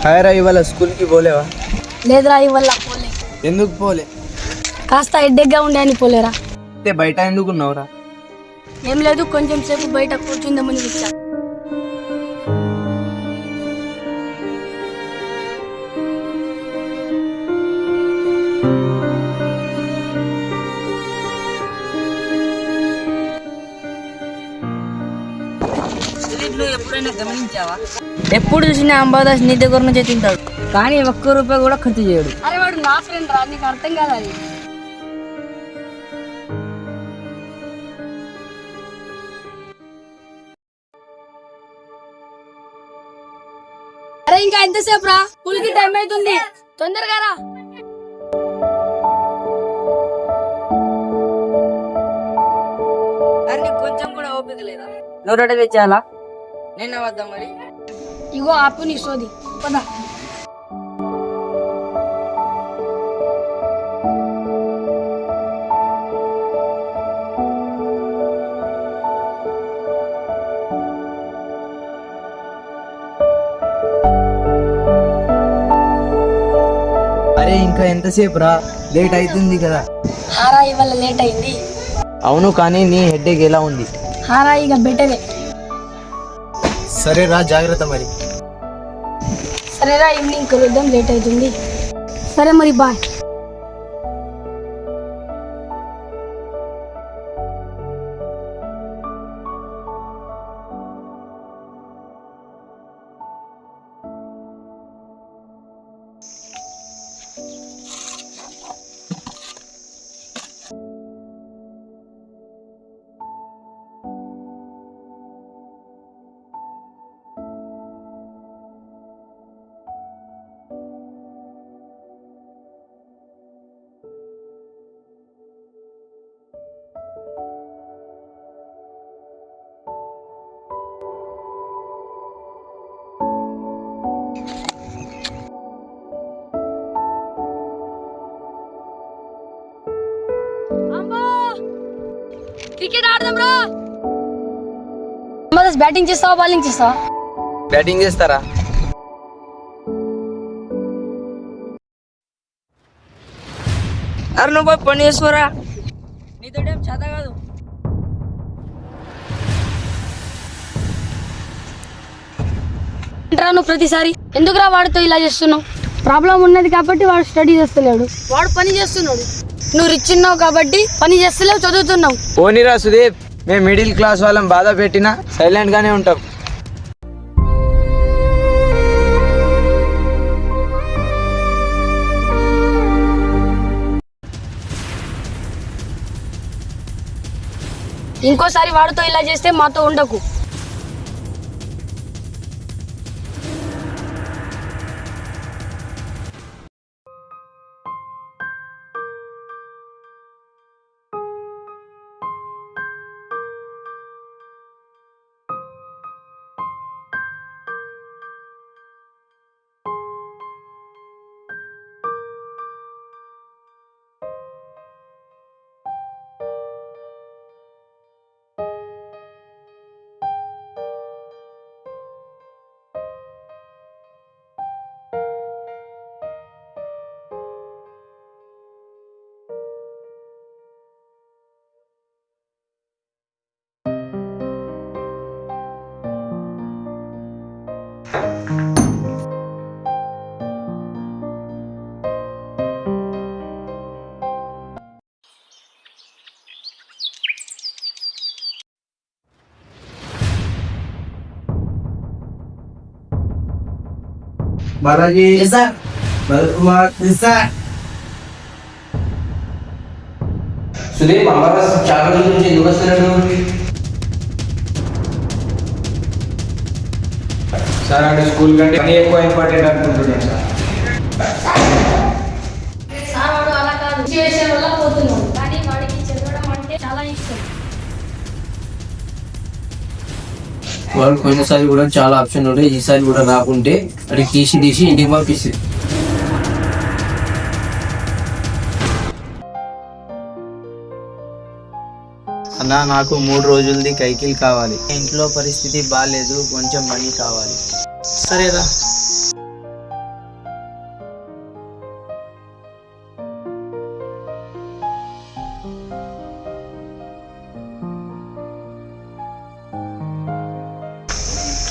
హాయరా ఇవాళ స్కూల్కి పోలేవా? లేదురా ఇవాళ పోలే. ఎందుకు పోలే? కాస్త హెడ్డేక్గా ఉండే అని పోలేరా. బయట ఎందుకు ఉన్నావురా? ఏం లేదు, కొంచెం సేపు బయట కూర్చుందామని వచ్చా. ఎప్పుడైనా గమనించావా? ఎప్పుడు చూసినా అంబాదాస్ నీ దగ్గర నుంచే తింటాడు, కానీ ఒక్క రూపాయి కూడా ఖర్చు చేయడు. అరే వాడు నా ఫ్రెండ్ రా, నీకు అర్థం కాదు అది. అరే ఇంకా ఎంతసేపు రా, స్కూల్కి టైం అవుతుంది, తొందరగా రా. అరే నీకు కొంచెం కూడా ఓపిక లేదా? నువ్వు రెడీ తెచ్చాలా? నేను వద్దా మరి? ఇగో ఆపు నీ సోది, పద. అరే ఇంకా ఎంతసేపు రా, లేట్ అవుతుంది కదా. హారా ఇవాళ లేట్ అయింది. అవును, కానీ నీ హెడ్ఏక్ ఎలా ఉంది? హారా ఇక బెటరే. సరే రా, జాగ్రత్త మరి. సరేరా, ఈవినింగ్ కలుద్దాం, లేట్ అవుతుంది. సరే మరి, బాయ్. క్రికెట్ ఆడదాం రా. బ్యాటింగ్ చేస్తావా, బౌలింగ్ చేస్తావా? బ్యాటింగ్ చేస్తారా? అరే నువ్వు పని చేసుకోరా, నీతో ఏం చేత కాదు. ఏంట్రా నువ్వు ప్రతిసారి ఎందుకురా వాడితో ఇలా చేస్తున్నావు? ప్రాబ్లం ఉన్నది కాబట్టి వాడు స్టడీ చేస్తలేడు, వాడు పని చేస్తున్నాడు. నువ్వు రిచ్ ఉన్నావు కాబట్టి పని చేస్తలేవు, చదువుతున్నావు. పోనీరా సుదీప్, మేము మిడిల్ క్లాస్ వాళ్ళం బాధ పెట్టినా సైలెంట్ గానే ఉంటాం. ఇంకోసారి వాడితో ఇలా చేస్తే మాతో ఉండకు. బాలాజీ సుదీప్, అంబాదాస్ చాలా రోజుల నుంచి ఎందుకు వస్తున్నాడు? సార్ అంటే స్కూల్ కంటే పని ఎక్కువ ఇంపార్టెంట్ అనుకుంటున్నాను సార్. సార్ వాడు అలా కాదు, సిచ్యువేషన్ వల్ల పోతున్నాడు, కానీ వాడికి చదవడం అంటే చాలా ఇష్టం. వాడు పోయినసారి కూడా చాలా ఆప్షన్ ఉండే, ఈసారి కూడా రాకుంటే అది తీసి ఇంటికి పంపిస్తుంది. అన్నా, నాకు 3 రోజులది కైకిల్ కావాలి. ఇంట్లో పరిస్థితి బాగాలేదు, కొంచెం మనీ కావాలి. సరేరా.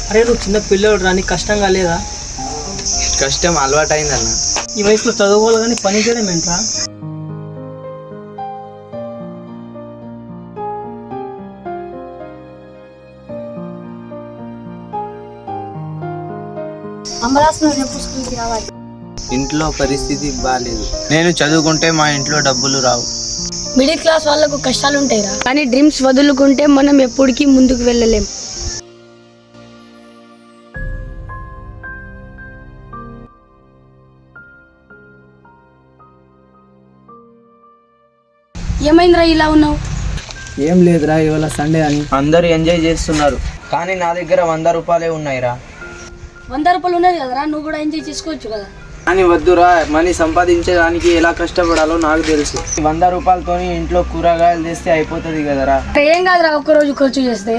అరే నువ్వు చిన్న పిల్లడు రా, నీకు కష్టం కాలేదా? కష్టం అలవాటైందన్న. ఈ వయసులో చదువుకోవాలి కానీ పని చేయడం ఏంట్రా? అమరాసు రేపు స్కూల్కి రావాలి. ఇంట్లో పరిస్థితి బాగాలేదు. నేను చదువుకుంటే మా ఇంట్లో డబ్బులు రావు. మిడిల్ క్లాస్ వాళ్ళకు కష్టాలు ఉంటాయిరా, కానీ డ్రీమ్స్ వదులుకుంటే మనం ఎప్పటికీ ముందుకు వెళ్ళలేం. ఏమైందిరా ఇలా ఉన్నావు? ఏం లేదురా, ఇవాళ సండే అని అందరూ ఎంజాయ్ చేస్తున్నారు, కానీ నా దగ్గర 100 రూపాయలే ఉన్నాయిరా. 100 రూపాయలు ఉన్నది కదరా, నువ్వు కూడా ఎంజాయ్ చేసుకోవచ్చు కదా. అని వద్దురా, మనీ సంపాదించడానికి ఎలా కష్టపడాలో నాకు తెలుసు. 100 రూపాయలతోని ఇంట్లో కూరగాయలు తెస్తే అయిపోతుంది కదరా. ఏం కాదురా, ఒక్కరోజు ఖర్చు చేస్తే.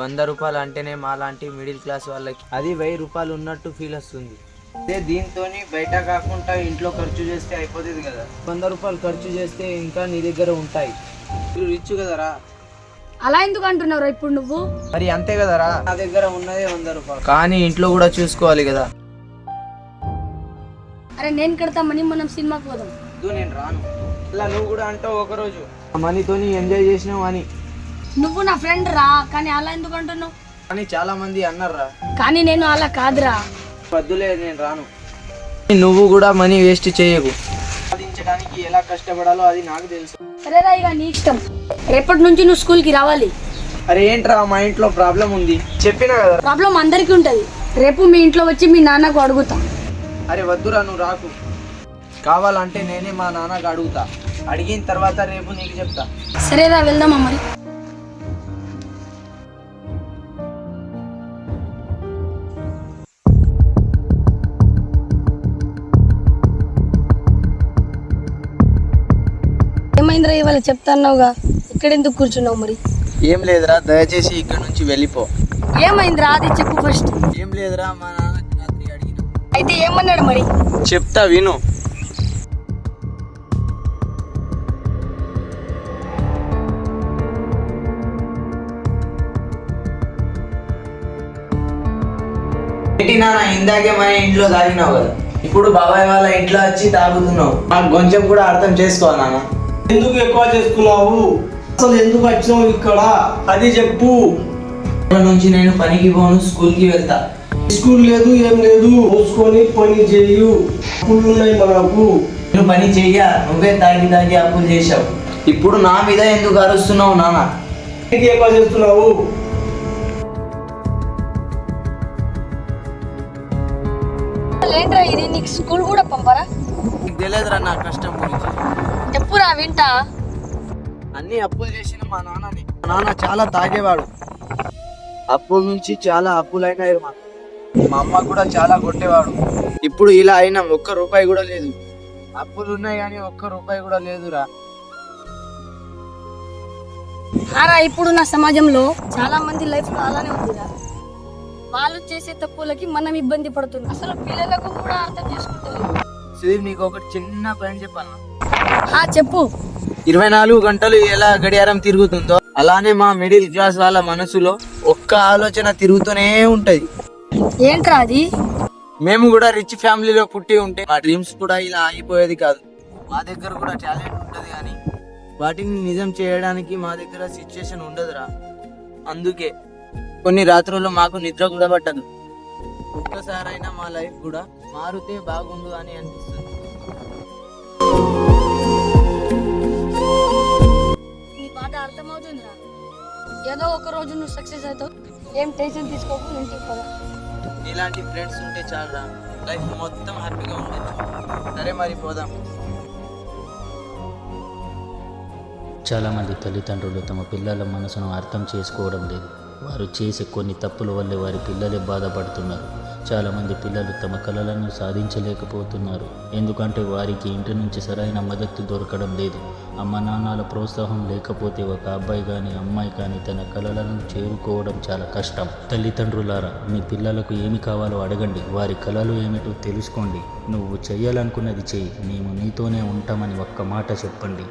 100 రూపాయలు అంటేనే మాలాంటి మిడిల్ క్లాస్ వాళ్ళకి అది 1000 రూపాయలు ఉన్నట్టు ఫీల్ వస్తుంది. అదే దీంతో బయట కాకుండా ఇంట్లో ఖర్చు చేస్తే అయిపోతుంది కదా. 100 రూపాయలు ఖర్చు చేస్తే ఇంకా నీ దగ్గర ఉంటాయి. మీరు రిచ్ కదరా. అలా ఎందుకు అంటున్నావురా ఇప్పుడు నువ్వు? మరి అంతే కదరా, నా దగ్గర ఉన్నదే 100 రూపాయలు, కానీ ఇంట్లో కూడా చూసుకోవాలి కదా. అరే నేను కడతామని మనం సినిమాకి పోదాం. నేను రాను. ఇలా నువ్వు కూడా అంటావు ఒకరోజు మనీతోని ఎంజాయ్ చేసినావు అని. నువ్వు నా ఫ్రెండ్ రా, కానీ అలా ఎందుకు అంటున్నావు? కానీ చాలా మంది అన్నారా, కానీ నేను అలా కాదురా. వద్దులే, నేను రాను. నువ్వు కూడా మనీ వేస్ట్ చేయకు. సాధించడానికి ఎలా కష్టపడాలో అది నాకు తెలుసు. సరేరా, ఇక నీ ఇష్టం. రేపటి నుంచి నువ్వు స్కూల్కి రావాలి. అరే ఏంట్రా, మా ఇంట్లో ప్రాబ్లం ఉంది చెప్పినా కదా. ప్రాబ్లం అందరికీ ఉంటుంది. రేపు మీ ఇంట్లో వచ్చి మీ నాన్నకు అడుగుతా. అరే వద్దురా, నువ్వు రాకు. కావాలంటే నేనే మా నాన్నకు అడుగుతా. అడిగిన తర్వాత రేపు నీకు చెప్తా. సరేరా, వెళ్దామా మరి. ఏమైందిరా, ఇవాళ చెప్తాన్నావుగా, ఇక్కడ ఎందుకు కూర్చున్నావు మరి? ఏం లేదురా, దయచేసి ఇక్కడ నుంచి వెళ్ళిపో. ఏమైందిరా, అది చెప్పు ఫస్ట్. ఏం లేదురా, మా నాన్నకి రాత్రి అడిగిన. అయితే ఏమన్నాడు మరి? చెప్తా విను. ఏంటి నాన్న, ఇందాకే మన ఇంట్లో తాగినావు కదా, ఇప్పుడు బాబాయ్ వాళ్ళ ఇంట్లో వచ్చి తాగుతున్నావు. నాకు కొంచెం కూడా అర్థం చేసుకోవాలి నాన్న. ఎందుకు ఎక్కువ చేసుకున్నావు? అసలు ఎందుకు వచ్చినావు ఇక్కడ అది చెప్పు. ఇప్పటి నుంచి నేను పనికి పోను, స్కూల్కి వెళ్తా. స్కూల్ లేదు ఏం లేదు, మూసుకొని పని చేయు. అప్పులు ఉన్నాయి మనకు. నువ్వు పని చెయ్యా, నువ్వే తాగి తాగి అప్పులు చేసావు. ఇప్పుడు నా మీద ఎందుకు అరుస్తున్నావు నాన్న? ఎందుకు ఎక్కువ చేస్తున్నావు? లేదురా, ఇది నీకు స్కూల్ కూడా పంపరా? నీకు తెలియదురా నా కష్టం గురించి. చెప్పురా, వింటా. అన్ని అప్పులు చేసిన మా నాన్నని. మా నాన్న చాలా తాగేవాడు. అప్పుల నుంచి చాలా అప్పులైనాయి మాకు. మా అమ్మ కూడా చాలా కొట్టేవాడు. ఇప్పుడు ఇలా అయినా 1 రూపాయి కూడా లేదు. అప్పులు ఉన్నాయి కానీ 1 రూపాయి కూడా లేదురా. ఆరా, ఇప్పుడు నా సమాజంలో చాలా మంది లైఫ్ లో అలానే ఉందిరా. వాళ్ళు చేసే తప్పులకి మనం ఇబ్బంది పడుతున్నాం. అసలు పిల్లలకు కూడా అర్థం చేసుకుంటలేదు. సుదీప్, నీకు ఒకటి చిన్న పని చెప్పాను. చెప్పు. 24 గంటలు ఎలా గడియారం తిరుగుతుందో అలానే మా మిడిల్ క్లాస్ వాళ్ళ మనసులో ఒక్క ఆలోచన తిరుగుతూనే ఉంటది. ఏంట్రా అది? మేము కూడా రిచ్ ఫ్యామిలీలో పుట్టి ఉంటే మా డ్రీమ్స్ కూడా ఇలా ఆగిపోయేది కాదు. మా దగ్గర కూడా టాలెంట్ ఉంటది, కానీ వాటిని నిజం చేయడానికి మా దగ్గర సిచ్యుయేషన్ ఉండదురా. అందుకే కొన్ని రాత్రులు మాకు నిద్ర కూడా పట్టదు. ఒక్కసారైనా మా లైఫ్ కూడా మారితే బాగుండు అని అనిపిస్తుంది. నీ బాధ అర్థమవుతుందిరా. ఏదో ఒక రోజు నువ్వు సక్సెస్ అవుతావు. ఏం టెన్షన్ తీసుకోకు, ఇంటికి పద. ఇలాంటి ఫ్రెండ్స్ ఉంటే చాలురా, లైఫ్ మొత్తం హ్యాపీగా ఉండొచ్చు. సరే మరి పోదాం. చాలామంది తల్లిదండ్రులు తమ పిల్లల మనసును అర్థం చేసుకోవడం లేదు. వారు చేసే కొన్ని తప్పుల వల్లే వారి పిల్లలే బాధపడుతున్నారు. చాలామంది పిల్లలు తమ కలలను సాధించలేకపోతున్నారు. ఎందుకంటే వారికి ఇంటి నుంచి సరైన మద్దతు దొరకడం లేదు. అమ్మ నాన్నల ప్రోత్సాహం లేకపోతే ఒక అబ్బాయి కానీ అమ్మాయి కానీ తన కలలను చేరుకోవడం చాలా కష్టం. తల్లిదండ్రులారా, మీ పిల్లలకు ఏమి కావాలో అడగండి. వారి కలలు ఏమిటో తెలుసుకోండి. నువ్వు చేయాలనుకున్నది చెయ్యి, మేము నీతోనే ఉంటామని ఒక్క మాట చెప్పండి.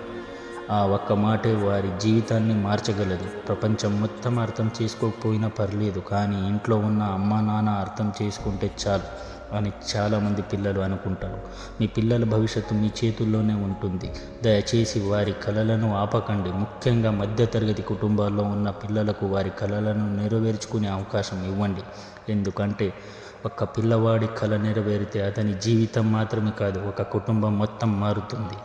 ఆ ఒక్క మాటే వారి జీవితాన్ని మార్చగలదు. ప్రపంచం మొత్తం అర్థం చేసుకోకపోయినా పర్లేదు, కానీ ఇంట్లో ఉన్న అమ్మా నాన్న అర్థం చేసుకుంటే చాలు అని చాలామంది పిల్లలు అనుకుంటారు. మీ పిల్లల భవిష్యత్తు మీ చేతుల్లోనే ఉంటుంది. దయచేసి వారి కలలను ఆపకండి. ముఖ్యంగా మధ్యతరగతి కుటుంబాల్లో ఉన్న పిల్లలకు వారి కలలను నెరవేర్చుకునే అవకాశం ఇవ్వండి. ఎందుకంటే ఒక పిల్లవాడి కల నెరవేరితే అతని జీవితం మాత్రమే కాదు, ఒక కుటుంబం మొత్తం మారుతుంది.